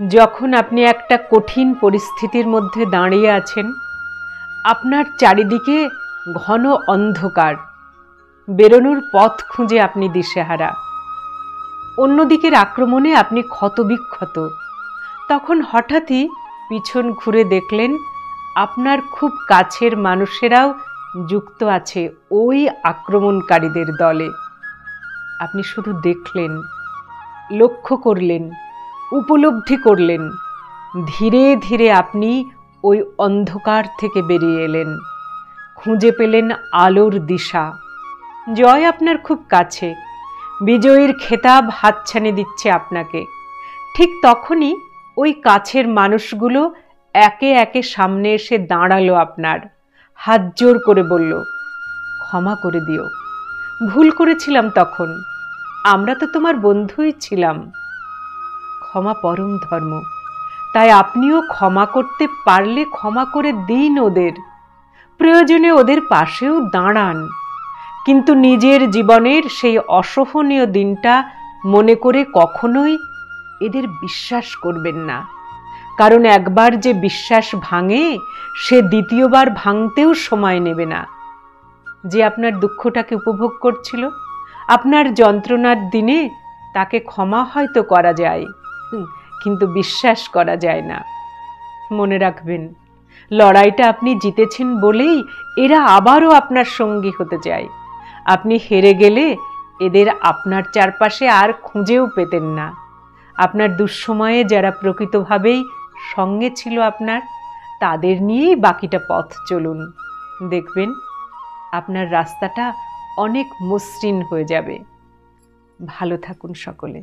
যখন আপনি একটা কঠিন পরিস্থিতির মধ্যে দাঁড়িয়ে আছেন, আপনার চারিদিকে ঘন অন্ধকার, বেরোনোর পথ খুঁজে আপনি দিশেহারা, অন্যদিকের আক্রমণে আপনি ক্ষতবিক্ষত, তখন হঠাৎই পিছন ঘুরে দেখলেন আপনার খুব কাছের মানুষেরাও যুক্ত আছে ওই আক্রমণকারীদের দলে। আপনি শুধু দেখলেন, লক্ষ্য করলেন, উপলব্ধি করলেন, ধীরে ধীরে আপনি ওই অন্ধকার থেকে বেরিয়ে এলেন, খুঁজে পেলেন আলোর দিশা। জয় আপনার খুব কাছে, বিজয়ীর খেতাব হাতছানি দিচ্ছে আপনাকে। ঠিক তখনই ওই কাছের মানুষগুলো একে একে সামনে এসে দাঁড়ালো, আপনার হাত জোর করে বলল, ক্ষমা করে দিও, ভুল করেছিলাম তখন, আমরা তো তোমার বন্ধুই ছিলাম। ক্ষমা পরম ধর্ম, তাই আপনিও ক্ষমা করতে পারলে ক্ষমা করে দিন ওদের, প্রয়োজনে ওদের পাশেও দাঁড়ান, কিন্তু নিজের জীবনের সেই অসহনীয় দিনটা মনে করে কখনোই এদের বিশ্বাস করবেন না। কারণ একবার যে বিশ্বাস ভাঙে, সে দ্বিতীয়বার ভাঙতেও সময় নেবে না। যে আপনার দুঃখটাকে উপভোগ করছিল, আপনার যন্ত্রণার দিনে, তাকে ক্ষমা হয়তো করা যায়, কিন্তু বিশ্বাস করা যায় না। মনে রাখবেন, লড়াইটা আপনি জিতেছেন বলেই এরা আবারও আপনার সঙ্গী হতে চায়। আপনি হেরে গেলে এদের আপনার চারপাশে আর খুঁজেও পেতেন না। আপনার দুঃসময়ে যারা প্রকৃতভাবেই সঙ্গে ছিল আপনার, তাদের নিয়েই বাকিটা পথ চলুন, দেখবেন আপনার রাস্তাটা অনেক মসৃণ হয়ে যাবে। ভালো থাকুন সকলে।